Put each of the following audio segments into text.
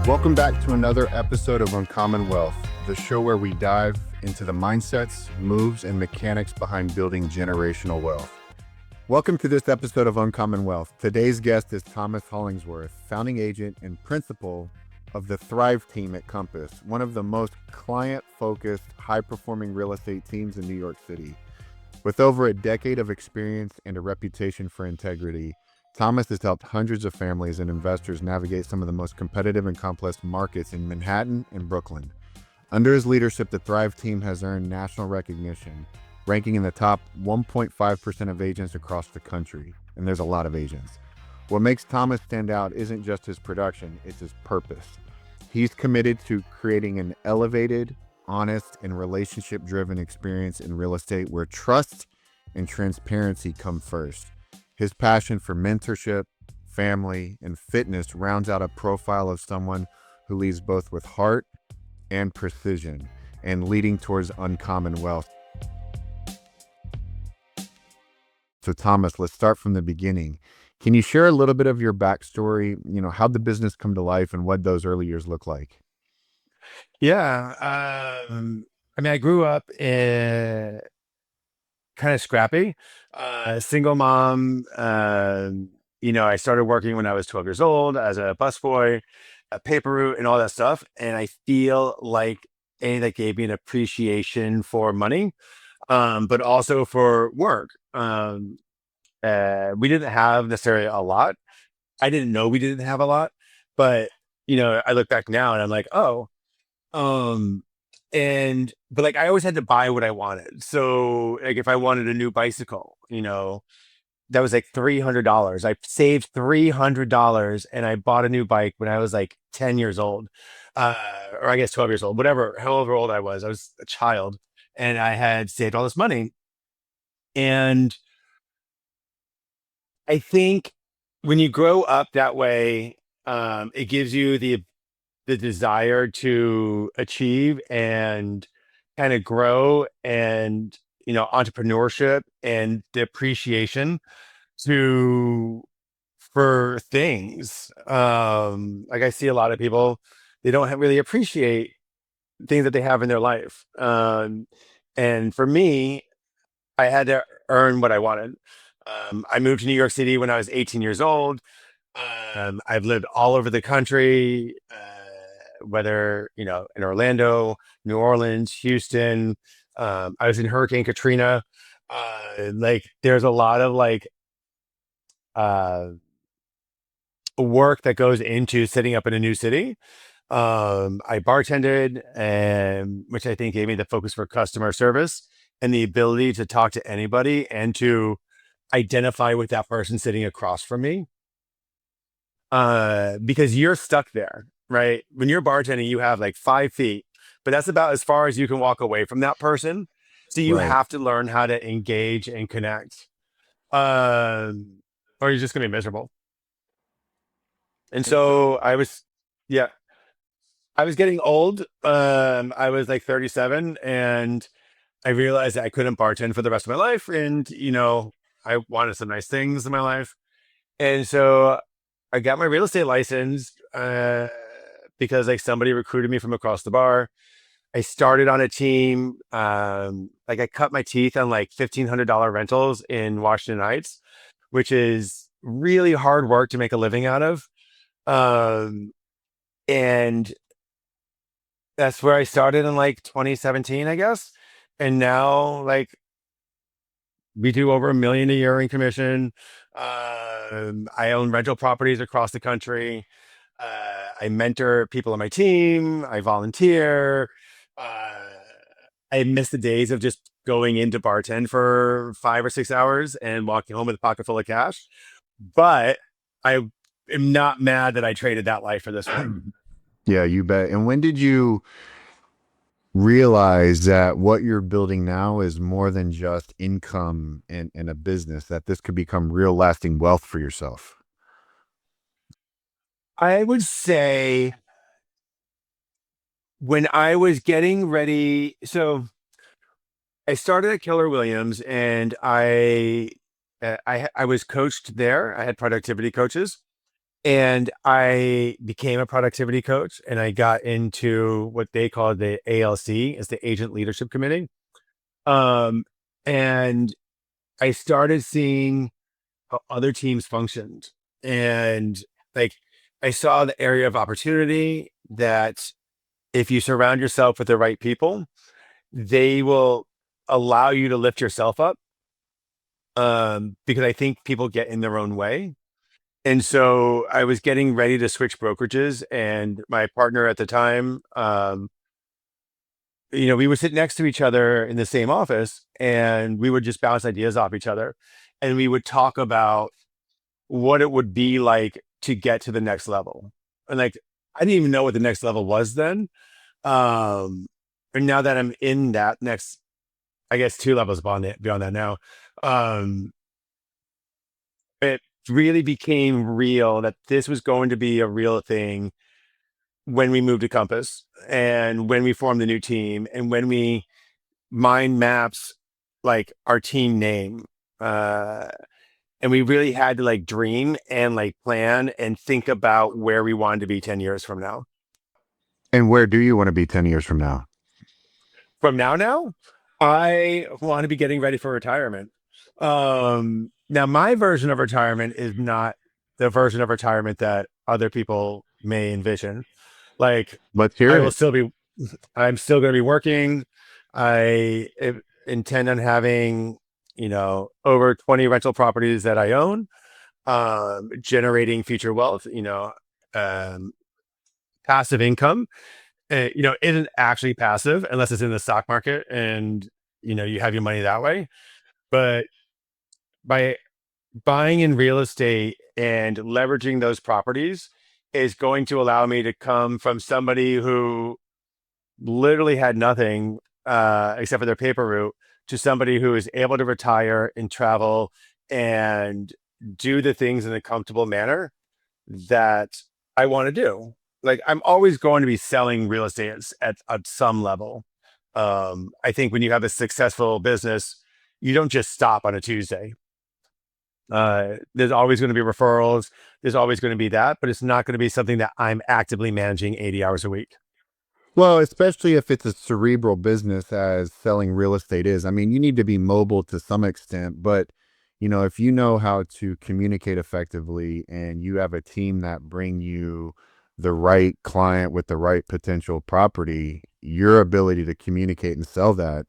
Welcome back to another episode of Uncommonwealth, the show where we dive into the mindsets, moves, and mechanics behind building generational wealth. Welcome to this episode of Uncommonwealth. Today's guest is Thomas Hollingsworth, founding agent and principal of the Thrive team at Compass, one of the most client-focused, high-performing real estate teams in New York City. With over a decade of experience and a reputation for integrity, Thomas has helped hundreds of families and investors navigate some of the most competitive and complex markets in Manhattan and Brooklyn. Under his leadership, the Thrive team has earned national recognition, ranking in the top 1.5% of agents across the country. And there's a lot of agents. What makes Thomas stand out isn't just his production, it's his purpose. He's committed to creating an elevated, honest, and relationship-driven experience in real estate where trust and transparency come first. His passion for mentorship, family, and fitness rounds out a profile of someone who leads both with heart and precision and leading towards uncommon wealth. So Thomas, let's start from the beginning. Can you share a little bit of your backstory, how'd the business come to life and what those early years look like? Yeah. I grew up kind of scrappy, single mom. I started working when I was 12 years old as a busboy, a paper route and all that stuff. And I feel like that gave me an appreciation for money, but also for work. We didn't have necessarily a lot. I didn't know we didn't have a lot, but I look back now and I'm like, oh, but like I always had to buy what I wanted. So like if I wanted a new bicycle, that was like $300. I saved $300 and I bought a new bike when I was like 10 years old. Or I guess 12 years old, whatever, however old I was a child and I had saved all this money. And I think when you grow up that way, it gives you the desire to achieve and kind of grow and entrepreneurship and the appreciation to for things. Like I see a lot of people, they don't really appreciate things that they have in their life. And for me, I had to earn what I wanted. I moved to New York City when I was 18 years old. I've lived all over the country, whether, in Orlando, New Orleans, Houston. I was in Hurricane Katrina. Like there's a lot of uh, work that goes into setting up in a new city. I bartended, and which I think gave me the focus for customer service and the ability to talk to anybody and to identify with that person sitting across from me. Because you're stuck there, right? When you're bartending, you have like 5 feet, but that's about as far as you can walk away from that person. So you Right. have to learn how to engage and connect, um, or you're just gonna be miserable. And And so, so yeah, I was getting old. I was like 37, and I realized that I couldn't bartend for the rest of my life, and I wanted some nice things in my life, and so I got my real estate license because like somebody recruited me from across the bar. I started on a team. Like I cut my teeth on like $1,500 rentals in Washington Heights, which is really hard work to make a living out of. Um, and that's where I started in like 2017, I guess. And now like we do over $1 million a year in commission. I own rental properties across the country. I mentor people on my team. I volunteer. Uh, I miss the days of just going into bartend for 5 or 6 hours and walking home with a pocket full of cash. But I am not mad that I traded that life for this one. yeah, you bet. And when did you realize that what you're building now is more than just income and a business, that this could become real lasting wealth for yourself? I would say when I was getting ready, so I started at Keller Williams, and I was coached there. I had productivity coaches, And I became a productivity coach, and I got into what they call the ALC, is the Agent Leadership Committee. Um, and I started seeing how other teams functioned. And like I saw the area of opportunity that if you surround yourself with the right people, they will allow you to lift yourself up. Because I think people get in their own way. And so I was getting ready to switch brokerages, and my partner at the time, we would sit next to each other in the same office, and we would just bounce ideas off each other. And we would talk about what it would be like to get to the next level. And like, I didn't even know what the next level was then. Um, and now that I'm in that next, I guess, two levels beyond that now, um, it really became real that this was going to be a real thing when we moved to Compass, and when we formed the new team, and when we mind maps like our team name. Uh, and we really had to like dream and like plan and think about where we wanted to be 10 years from now. And where do you want to be 10 years from now? Now, I want to be getting ready for retirement. Now my version of retirement is not the version of retirement that other people may envision. Like Let's hear I will it. still be, I'm still going to be working. Intend on having, over 20 rental properties that I own, generating future wealth, um, passive income, isn't actually passive unless it's in the stock market and, you have your money that way. But by buying in real estate and leveraging those properties is going to allow me to come from somebody who literally had nothing except for their paper route to somebody who is able to retire and travel and do the things in a comfortable manner that I want to do. Like I'm always going to be selling real estate at some level. I think when you have a successful business, you don't just stop on a Tuesday. There's always going to be referrals. There's always going to be that, but it's not going to be something that I'm actively managing 80 hours a week. Well, especially if it's a cerebral business as selling real estate is. I mean, you need to be mobile to some extent, but if you know how to communicate effectively and you have a team that bring you the right client with the right potential property, your ability to communicate and sell that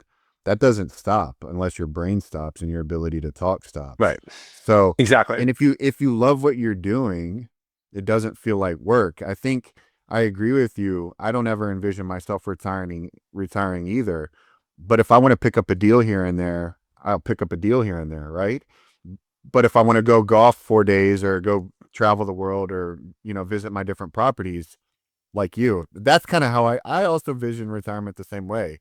doesn't stop unless your brain stops and your ability to talk stops. Right. So, Exactly. and if you love what you're doing, it doesn't feel like work. I think I agree with you. I don't ever envision myself retiring either. But if I want to pick up a deal here and there, I'll pick up a deal here and there, right? But if I want to go golf 4 days or go travel the world or, visit my different properties like you, that's kind of how I also vision retirement the same way.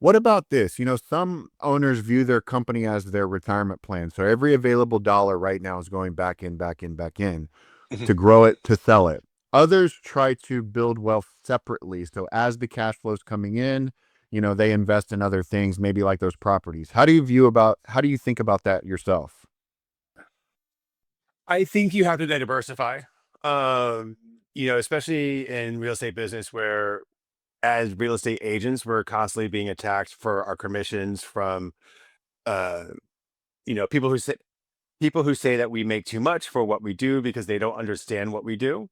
What about this? Some owners view their company as their retirement plan. So every available dollar right now is going back in, back in, back in Mhm. to grow it, to sell it. Others try to build wealth separately. So as the cash flows coming in, they invest in other things, maybe like those properties. How do you think about that yourself? I think you have to diversify. Especially in real estate business where as real estate agents, we're constantly being attacked for our commissions from uh, people who say that we make too much for what we do because they don't understand what we do.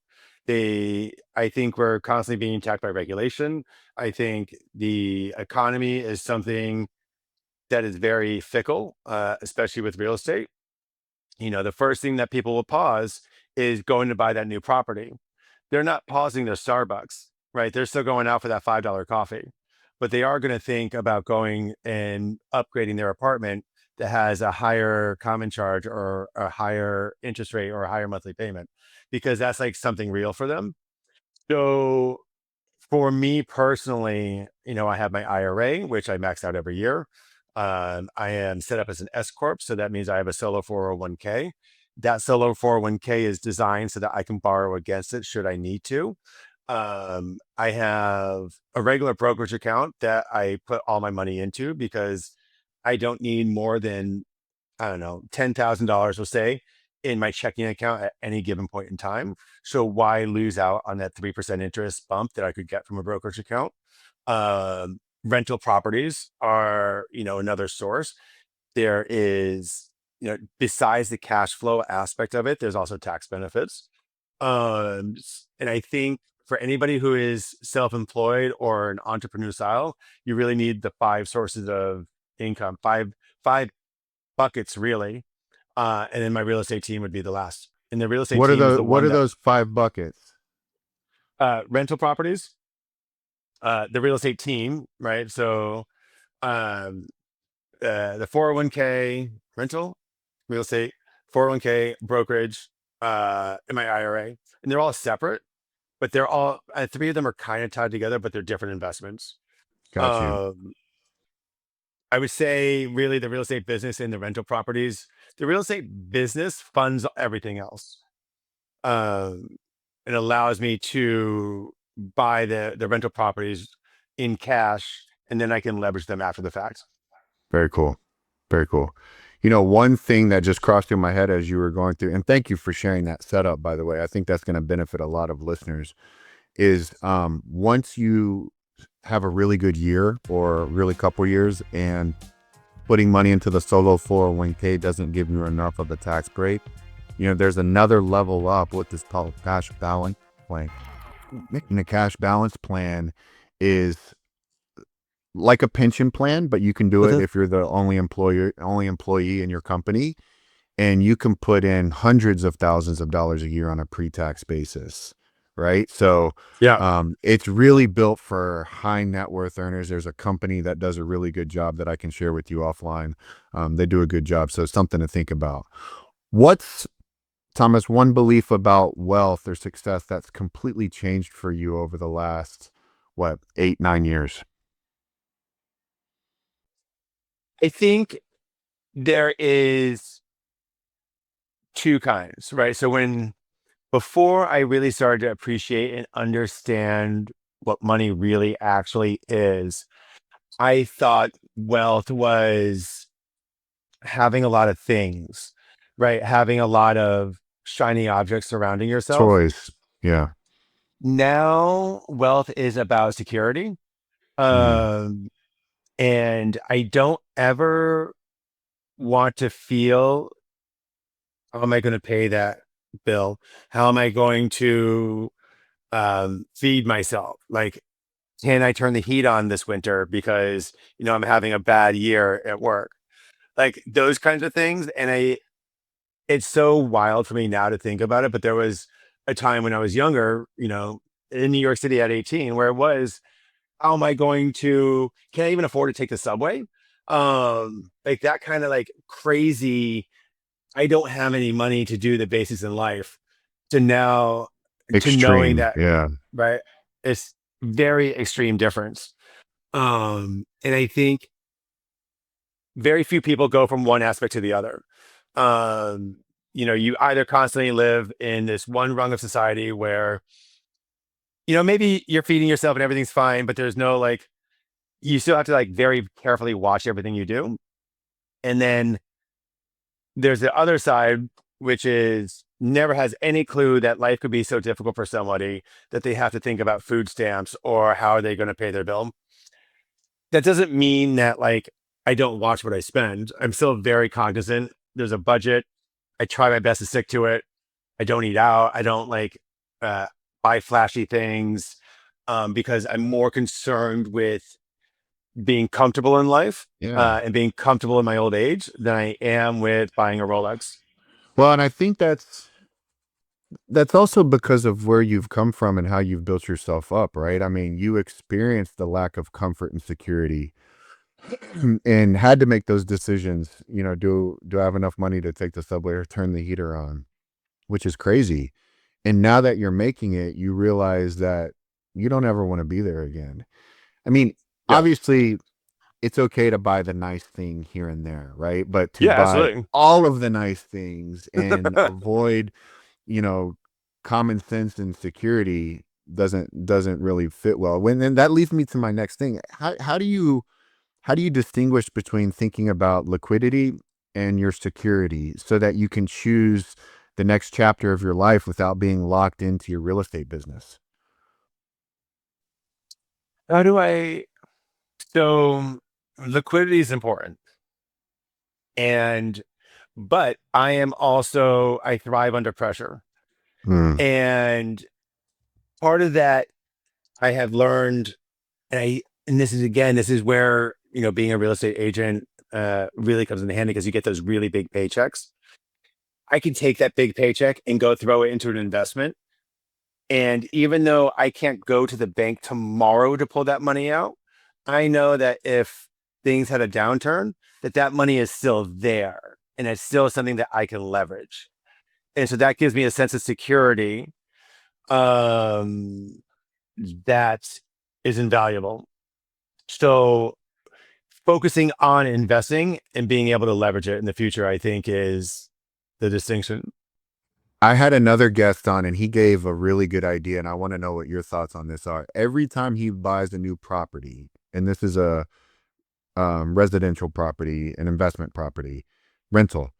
I think we're constantly being attacked by regulation. I think the economy is something that is very fickle, especially with real estate. The first thing that people will pause is going to buy that new property. They're not pausing their Starbucks, right? They're still going out for that $5 coffee, but they are going to think about going and upgrading their apartment that has a higher common charge or a higher interest rate or a higher monthly payment because that's like something real for them. So for me personally, I have my IRA, which I max out every year. I am set up as an S corp, so that means I have a solo 401k. That solo 401k is designed so that I can borrow against it should I need to. I have a regular brokerage account that I put all my money into because I don't need more than, I don't know, $10,000, we'll say, in my checking account at any given point in time. So why lose out on that 3% interest bump that I could get from a brokerage account? Rental properties are, another source. There is, besides the cash flow aspect of it, there's also tax benefits. And I think for anybody who is self-employed or an entrepreneur style, you really need the 5 sources of income, five buckets really. And then my real estate team would be the last. And the real estate What are team is the what one are that those 5 buckets? rental properties, the real estate team, right? So um, the 401k rental, real estate, 401k brokerage, and my IRA, and they're all separate, but they're all 3 of them are kind of tied together, but they're different investments. Got you. Um, I would say really the real estate business and the rental properties. The real estate business funds everything else. Um, it allows me to buy the rental properties in cash, and then I can leverage them after the fact. Very cool. Very cool. One thing that just crossed through my head as you were going through, and thank you for sharing that setup, by the way. I think that's going to benefit a lot of listeners, is once you have a really good year or really couple years and putting money into the solo 401k doesn't give you enough of the tax break, there's another level up with this called cash balance plan. Making a cash balance plan is like a pension plan, but you can do it if you're the only employee in your company, and you can put in hundreds of thousands of dollars a year on a pre-tax basis, right? So Yeah. it's really built for high net worth earners. There's a company that does a really good job that I can share with you offline. They do a good job, so it's something to think about. What's, Thomas, one belief about wealth or success that's completely changed for you over the last, 8-9 years? I think there is 2 kinds, right? So before I really started to appreciate and understand what money really actually is, I thought wealth was having a lot of things, right? Having a lot of shiny objects surrounding yourself. Choice. Yeah. Now, wealth is about security. Mm. Um, and I don't ever want to feel, how am I going to pay that bill? How am I going to feed myself? Like, can I turn the heat on this winter because, I'm having a bad year at work? Like those kinds of things. And it's so wild for me now to think about it. But there was a time when I was younger, in New York City at 18, where it was, how am I can I even afford to take the subway? Like that kind of like crazy, I don't have any money to do the basics in life, to now, to knowing Extreme. that, Yeah. right? It's very extreme difference. And I think very few people go from one aspect to the other. Um, you either constantly live in this one rung of society where, maybe you're feeding yourself and everything's fine, but there's no like, you still have to like very carefully watch everything you do. And then there's the other side, which is never has any clue that life could be so difficult for somebody that they have to think about food stamps or how are they going to pay their bill. That doesn't mean that like I don't watch what I spend. I'm still very cognizant. There's a budget. I try my best to stick to it. I don't eat out. I don't like uh, buy flashy things because I'm more concerned with being comfortable in life Yeah. and being comfortable in my old age than I am with buying a Rolex. Well, and I think that's also because of where you've come from and how you've built yourself up, right? I mean, you experienced the lack of comfort and security and had to make those decisions. Do I have enough money to take the subway or turn the heater on? Which is crazy. And now that you're making it, you realize that you don't ever want to be there again. I mean, Yeah. obviously, it's okay to buy the nice thing here and there, right? But to Yeah, buy absolutely. all of the nice things and avoid, you know, common sense and security doesn't really fit well. And that leads me to my next thing. How do you distinguish between thinking about liquidity and your security so that you can choose the next chapter of your life without being locked into your real estate business? How do I? So liquidity is important, and but I am also I thrive under pressure, Mm, and part of that I have learned, and this is again this is where being a real estate agent really comes in handy because you get those really big paychecks. I can take that big paycheck and go throw it into an investment. And even though I can't go to the bank tomorrow to pull that money out, I know that if things had a downturn, that money is still there and it's still something that I can leverage. And so that gives me a sense of security um, that is invaluable. So focusing on investing and being able to leverage it in the future, I think, is the distinction. I had another guest on and he gave a really good idea, and I want to know what your thoughts on this are. Every time he buys a new property, and this is a residential property, an investment property, rental,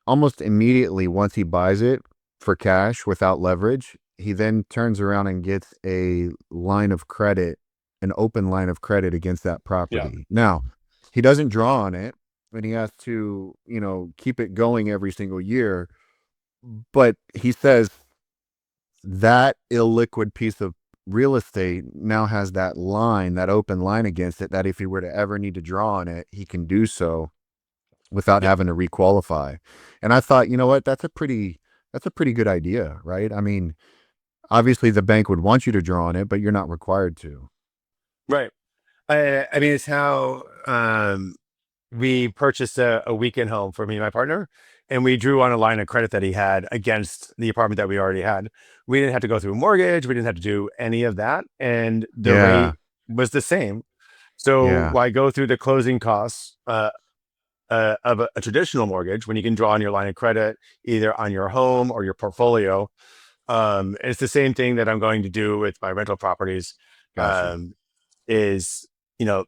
almost immediately once he buys it for cash without leverage, he then turns around and gets a line of credit, an open line of credit against that Yeah. property. Now, he doesn't draw on it, and he has to, keep it going every single year. But he says that illiquid piece of real estate now has that line, that open line against it, that if he were to ever need to draw on it, he can do so without Yeah. having to requalify. And I thought, you know what, that's a pretty good idea, right? I mean, obviously the bank would want you to draw on it, but you're not required to. Right. I mean, it's how we purchased a weekend home for me and my partner, and we drew on a line of credit that he had against the apartment that we already had. We didn't have to go through a mortgage. We didn't have to do any of that. And the Yeah. rate was the same. So Yeah. why go through the closing costs of a traditional mortgage when you can draw on your line of credit either on your home or your portfolio? It's the same thing that I'm going to do with my rental properties. Gotcha. Is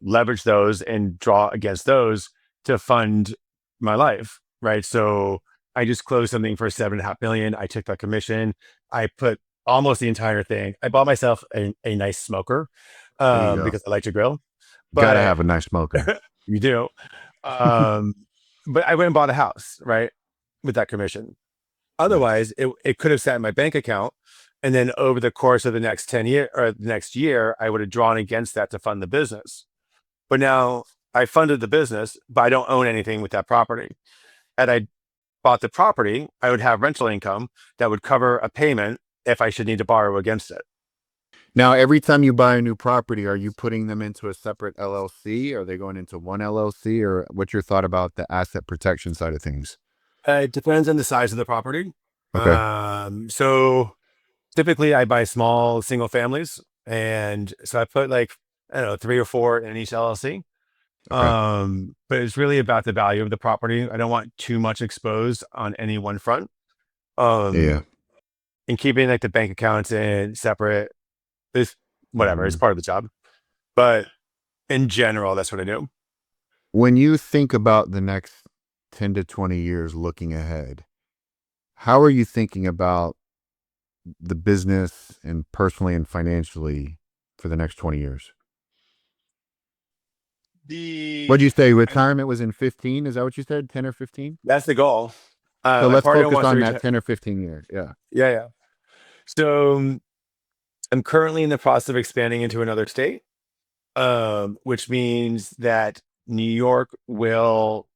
leverage those and draw against those to fund my life, right? So I just closed something for 7.5 million. I took that commission. I put almost the entire thing. I bought myself a nice smoker There you go. because I like to grill, Gotta but have a nice smoker. you do. Um, but I went and bought a house, right, with that commission. Nice. Otherwise, it could have sat in my bank account. And then over the course of the next 10 year or the next year, I would have drawn against that to fund the business. But now I funded the business, but I don't own anything with that property. Had I bought the property, I would have rental income that would cover a payment if I should need to borrow against it. Now, every time you buy a new property, are you putting them into a separate LLC? Are they going into one LLC? Or what's your thought about the asset protection side of things? It depends on the size of the property. Okay. So typically I buy small single families. And so I put like, I don't know, three or four in each LLC. Okay. But it's really about the value of the property. I don't want too much exposed on any one front. Yeah. Um, and keeping like the bank accounts in separate is whatever, it's Mhm. part of the job. But in general, that's what I do. When you think about the next 10 to 20 years looking ahead, how are you thinking about the business and personally and financially for the next 20 years? What'd The you say? Retirement was in 15? Is that what you said? 10 or 15? That's the goal. So My let's partner focus wants to on reach. that 10 or 15 years. Yeah. Yeah, yeah. So I'm currently in the process of expanding into another state, which means that New York will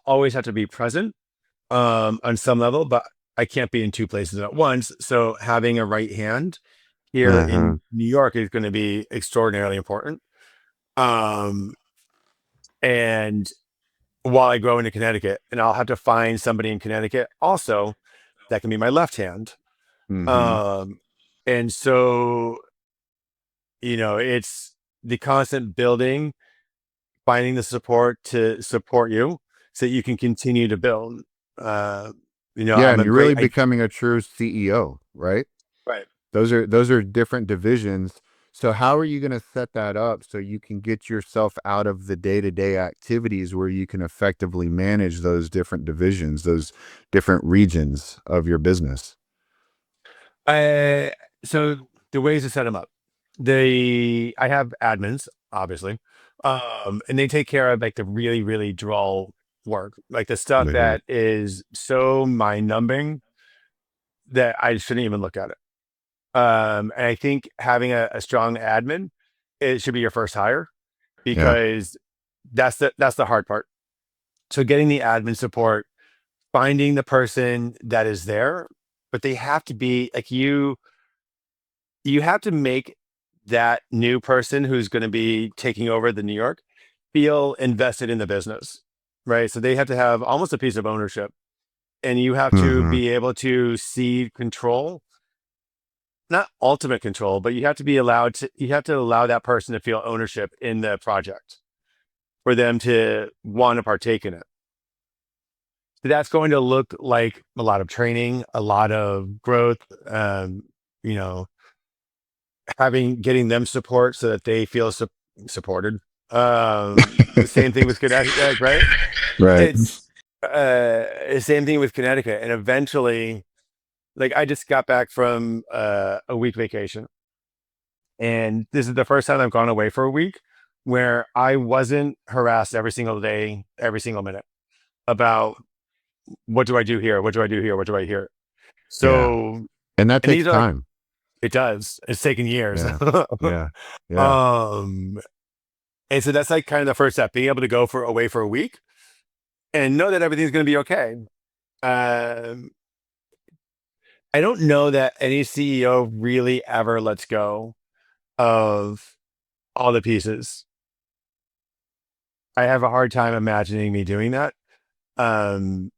always have to be present on some level, but I can't be in two places at once. So having a right hand here Uh-huh. in New York is going to be extraordinarily important. Um, and while I grow into Connecticut, and I'll have to find somebody in Connecticut also that can be my left hand. Mm-hmm. Um, and so, it's the constant building, finding the support to support you so that you can continue to build. Uh, Yeah, I'm and a you're really great, becoming a true CEO, right? right. Those are different divisions. So how are you going to set that up so you can get yourself out of the day-to-day activities where you can effectively manage those different divisions, those different regions of your business? Uh, so the ways to set them up, I have admins, obviously, and they take care of like the really, really draw work, like the stuff Mhm. that is so mind numbing that I shouldn't even look at it. And I think having a strong admin, it should be your first hire Yeah. because that's the hard part. So getting the admin support, finding the person that is there, but they have to be like you have to make that new person who's going to be taking over the New York feel invested in the business, right? So they have to have almost a piece of ownership, and you have to Hmm. be able to see control, not ultimate control, but you have to allow that person to feel ownership in the project for them to want to partake in it. So that's going to look like a lot of training, a lot of growth, you know, getting them support so that they feel supported. The same thing with Connecticut, right? Right. It's the same thing with Connecticut, and eventually, like I just got back from a week vacation, and this is the first time I've gone away for a week where I wasn't harassed every single day, every single minute about what do I do here, what do I do here, what do I hear. Yeah. So, And that and takes these are like time. it does. It's taken years. Yeah. Yeah. Yeah. um And so that's like kind of the first step, being able to go for away for a week and know that everything's going to be okay. Um, I don't know that any CEO really ever lets go of all the pieces. I have a hard time imagining me doing that. Um,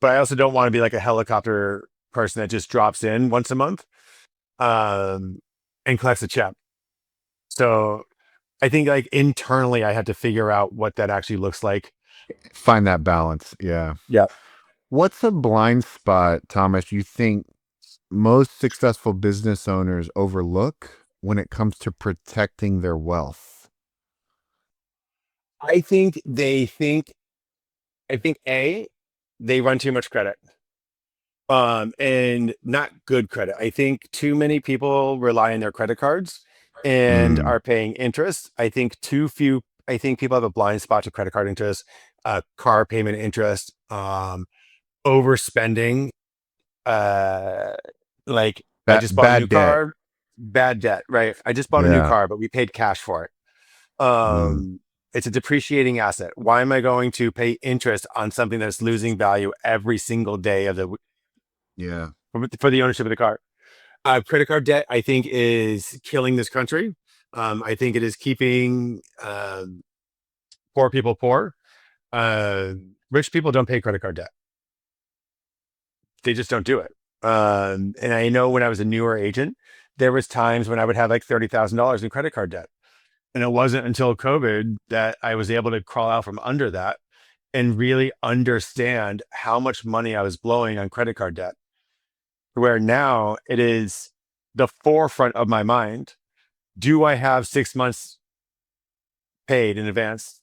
but I also don't want to be like a helicopter person that just drops in once a month um, and collects a check. So I think like internally, I had to figure out what that actually looks like. Find that balance. Yeah. Yeah. What's a blind spot, Thomas, you think most successful business owners overlook when it comes to protecting their wealth? I think they think I think they run too much credit. And not good credit. I think too many people rely on their credit cards and Mm, are paying interest. I think people have a blind spot to credit card interest, car payment interest, overspending. Uh like I just bought a new bad debt. car, bad debt, right? I just bought a new Yeah. car, but we paid cash for it. Mm, It's a depreciating asset. Why am I going to pay interest on something that's losing value every single day of the yeah. for the ownership of the car? Credit card debt, I think, is killing this country. I think it is keeping poor people poor. Uh, Rich people don't pay credit card debt; they just don't do it. And I know when I was a newer agent, there was times when I would have like $30,000 in credit card debt, and it wasn't until COVID that I was able to crawl out from under that and really understand how much money I was blowing on credit card debt. Where now it is the forefront of my mind. Do I have 6 months paid in advance?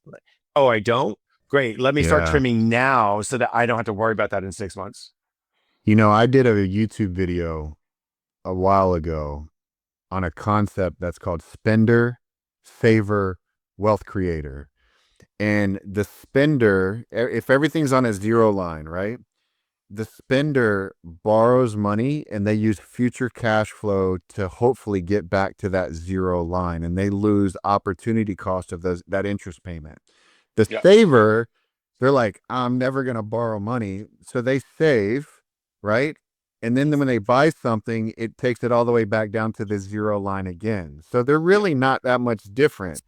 Oh, I don't? Great. Let me start Yeah. trimming now so that I don't have to worry about that in 6 months. I did a YouTube video a while ago on a concept that's called spender, saver, wealth creator. And the spender, if everything's on a zero line, right? The spender borrows money and they use future cash flow to hopefully get back to that zero line, and they lose opportunity cost of that interest payment. The Yeah. saver, they're like, I'm never going to borrow money. So they save, right? And then when they buy something, it takes it all the way back down to the zero line again. So they're Yeah. really not that much different.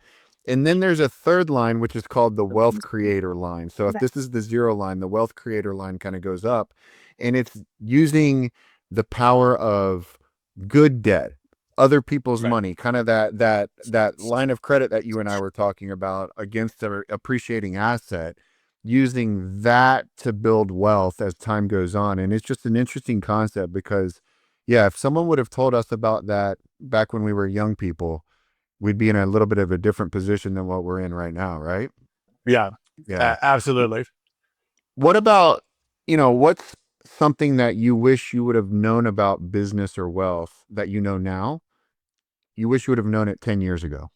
And then there's a third line, which is called the wealth creator line. So if this is the zero line, the wealth creator line kind of goes up, and it's using the power of good debt, other people's Right. money, kind of that line of credit that you and I were talking about against the appreciating asset, using that to build wealth as time goes on. And it's just an interesting concept because, yeah, if someone would have told us about that back when we were young people, we'd be in a little bit of a different position than what we're in right now, right? Yeah, Yeah. absolutely. What about, what's something that you wish you would have known about business or wealth that you know now? You wish you would have known it 10 years ago.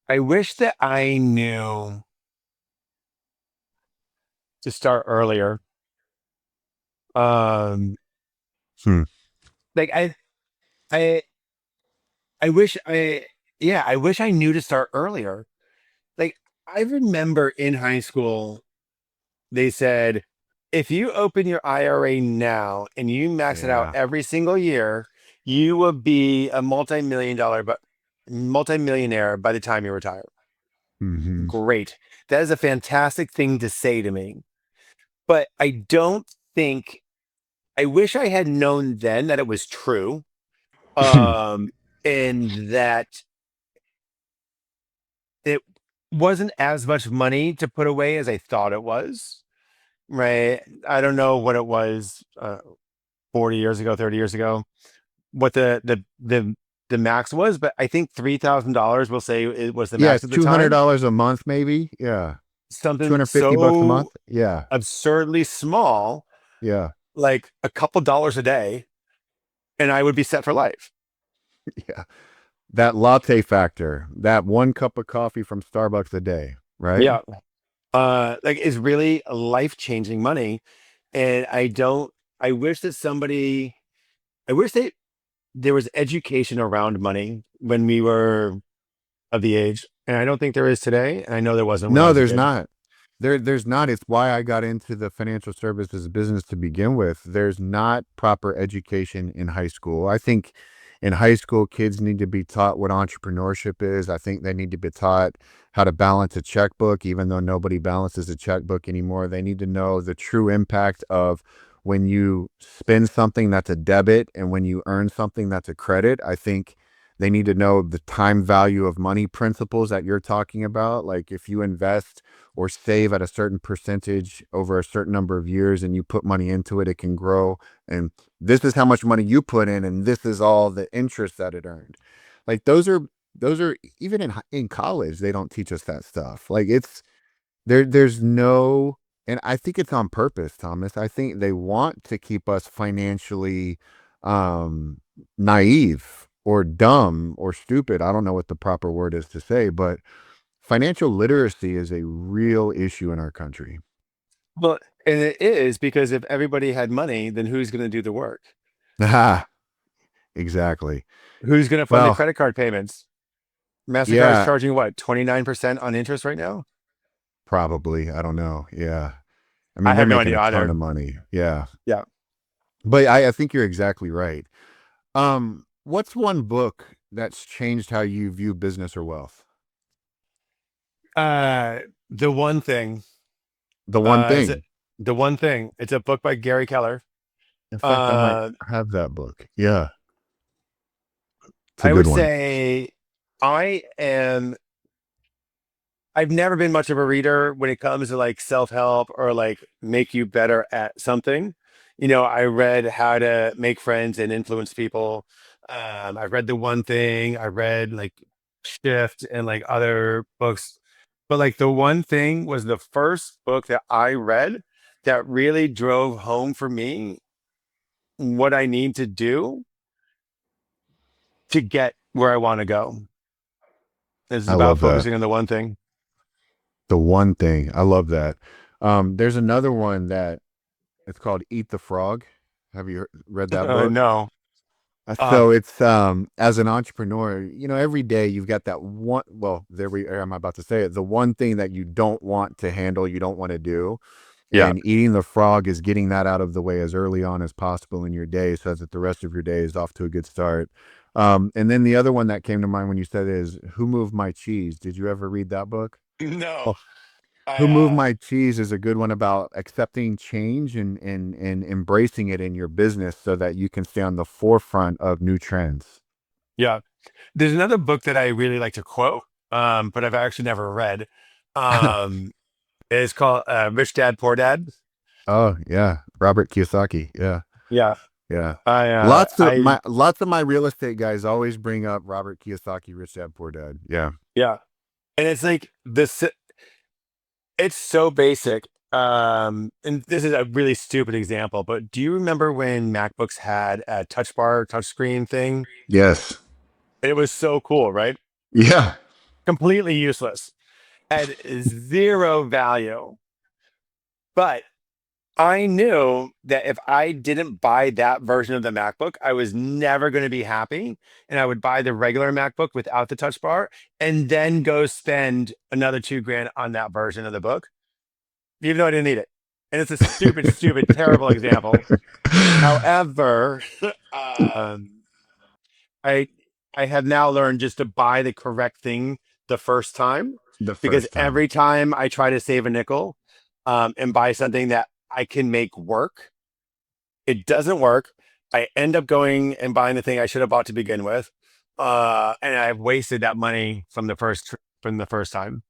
I wish that I knew to start earlier. Um, Hmm. like I, I wish I, yeah, I wish I knew to start earlier. Like I remember in high school, they said, if you open your IRA now and you max it out Yeah. every single year, you will be a but multimillionaire by the time you retire. Hmm. Great. That is a fantastic thing to say to me. But I don't think I wish I had known then that it was true. Um, and that it wasn't as much money to put away as I thought it was. Right. I don't know what it was 40 years ago, 30 years ago, what the max was, but I think $3,000 we'll say it was the Yeah, max it's at the time. $200 a month, maybe. Yeah. Something 250 bucks a month. so Yeah. absurdly small, Yeah. like a couple dollars a day, and I would be set for life. Yeah. That latte factor, that one cup of coffee from Starbucks a day, right? Yeah. Like is really life-changing money. And I wish that I wish that there was education around money when we were of the age. And I don't think there is today. And I know there wasn't when I No, was a there's kid. not. There's not. It's why I got into the financial services business to begin with. There's not proper education in high school. I think in high school, kids need to be taught what entrepreneurship is. I think they need to be taught how to balance a checkbook, even though nobody balances a checkbook anymore. They need to know the true impact of when you spend something that's a debit and when you earn something that's a credit. I think they need to know the time value of money principles that you're talking about. Like if you invest or save at a certain percentage over a certain number of years and you put money into it, it can grow. And this is how much money you put in, and this is all the interest that it earned. Like those are even in college, they don't teach us that stuff. Like there's no, and I think it's on purpose, Thomas. I think they want to keep us financially um naive or dumb or stupid. I don't know what the proper word is to say, but financial literacy is a real issue in our country. Well, and it is because if everybody had money, then who's going to do the work? Ah, exactly. Who's going to fund the Well, credit card payments? MasterCard is yeah, charging what, 29% on interest right now? probably. I don't know. Yeah. I I mean, they're have no making idea a ton either. of money. Yeah. Yeah. But I think you're exactly right. What's one book that's changed how you view business or wealth? Uh, the one thing, The one is it thing. the one thing? It's a book by Gary Keller. In fact, I might Uh, have that book. Yeah, it's a I good would one. say I am I've never been much of a reader when it comes to like self-help or like make you better at something. I read How to Make Friends and Influence People. I read The One Thing. I read like Shift and like other books. But like The One Thing was the first book that I read that really drove home for me what I need to do to get where I want to go. This is I about love that. focusing on the one thing. The one thing. I love that. There's another one that it's called Eat the Frog. Have you read that book? No. So it's as an entrepreneur, every day you've got that one. Well, there we are. I'm about to say it. The one thing that you don't want to handle, you don't want to do, Yeah. and eating the frog is getting that out of the way as early on as possible in your day, so that the rest of your day is off to a good start. And then the other one that came to mind when you said it is Who Moved My Cheese? Did you ever read that book? No. I Who Moved My Cheese is a good one about accepting change and embracing it in your business so that you can stay on the forefront of new trends. Yeah. There's another book that I really like to quote, but I've actually never read. Um, it's called Rich Dad Poor Dad. Oh yeah, Robert Kiyosaki. Yeah, Yeah. yeah. I, Lots of my real estate guys always bring up Robert Kiyosaki, Rich Dad Poor Dad. Yeah. yeah. And it's like this, it's so basic. And this is a really stupid example, but do you remember when MacBooks had a touch bar, touch screen thing? Yes. It was so cool, right? Yeah. Completely useless, had zero value. But I knew that if I didn't buy that version of the MacBook, I was never going to be happy. And I would buy the regular MacBook without the touch bar and then go spend another 2 grand on that version of the book, even though I didn't need it. And it's a stupid, stupid, terrible example. However, um, I I have now learned just to buy the correct thing the first time, The because first time. every time I try to save a nickel and buy something that I can make work, it doesn't work. I end up going and buying the thing I should have bought to begin with, and I've wasted that money from the first time.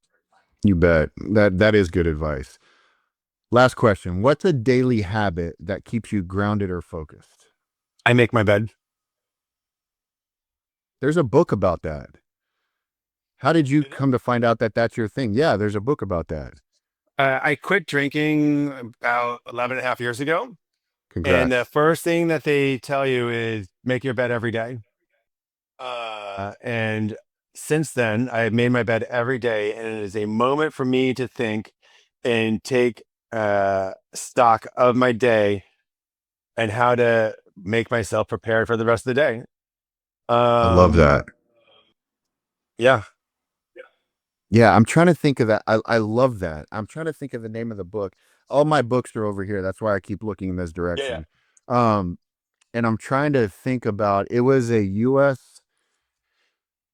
You bet. That is good advice. Last question. What's a daily habit that keeps you grounded or focused? I make my bed. There's a book about that. How did you come to find out that that's your thing? Yeah, there's a book about that. I quit drinking about 11 and a half years ago. And the Congrats. first thing that they tell you is make your bed every day. And since then, I have made my bed every day, and it is a moment for me to think and take stock of my day and how to make myself prepared for the rest of the day. I love that. Yeah, Yeah, I'm trying to think of that. I love that. I'm trying to think of the name of the book. All my books are over here. That's why I keep looking in this yeah, yeah. direction. Um, and I'm trying to think about it was a US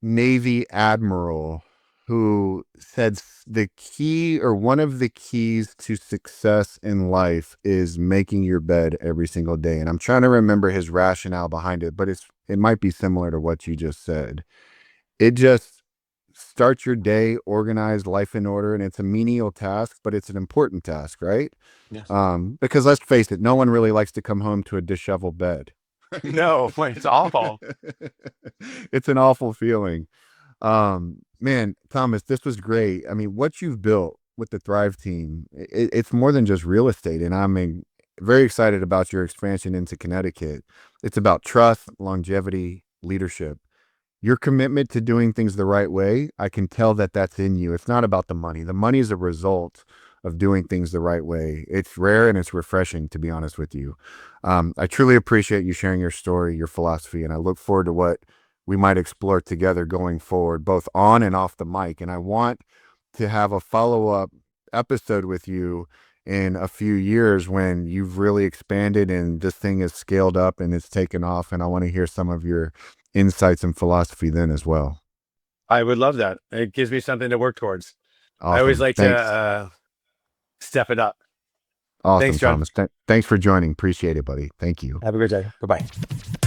Navy admiral who said the key or one of the keys to success in life is making your bed every single day. And I'm trying to remember his rationale behind it, but it might be similar to what you just said. It just starts your day, organized, life in order, and it's a menial task, but it's an important task, right? Yes. Because let's face it, no one really likes to come home to a disheveled bed. No, it's awful. It's an awful feeling. Man, Thomas, this was great. I mean, what you've built with the Thrive team, it's more than just real estate. And very excited about your expansion into Connecticut. It's about trust, longevity, leadership. Your commitment to doing things the right way, I can tell that that's in you. It's not about the money. The money is a result of doing things the right way. It's rare and it's refreshing, to be honest with you. I truly appreciate you sharing your story, your philosophy, and I look forward to what we might explore together going forward, both on and off the mic. And I want to have a follow-up episode with you in a few years when you've really expanded and this thing is scaled up and it's taken off. And I want to hear some of your insights and philosophy then as well. I would love that. It gives me something to work towards. I always Awesome. like to Thanks. step it up. Thanks, Awesome, John. Thomas. Thanks for joining. Appreciate it, buddy. Thank you. Have a good day. Bye bye.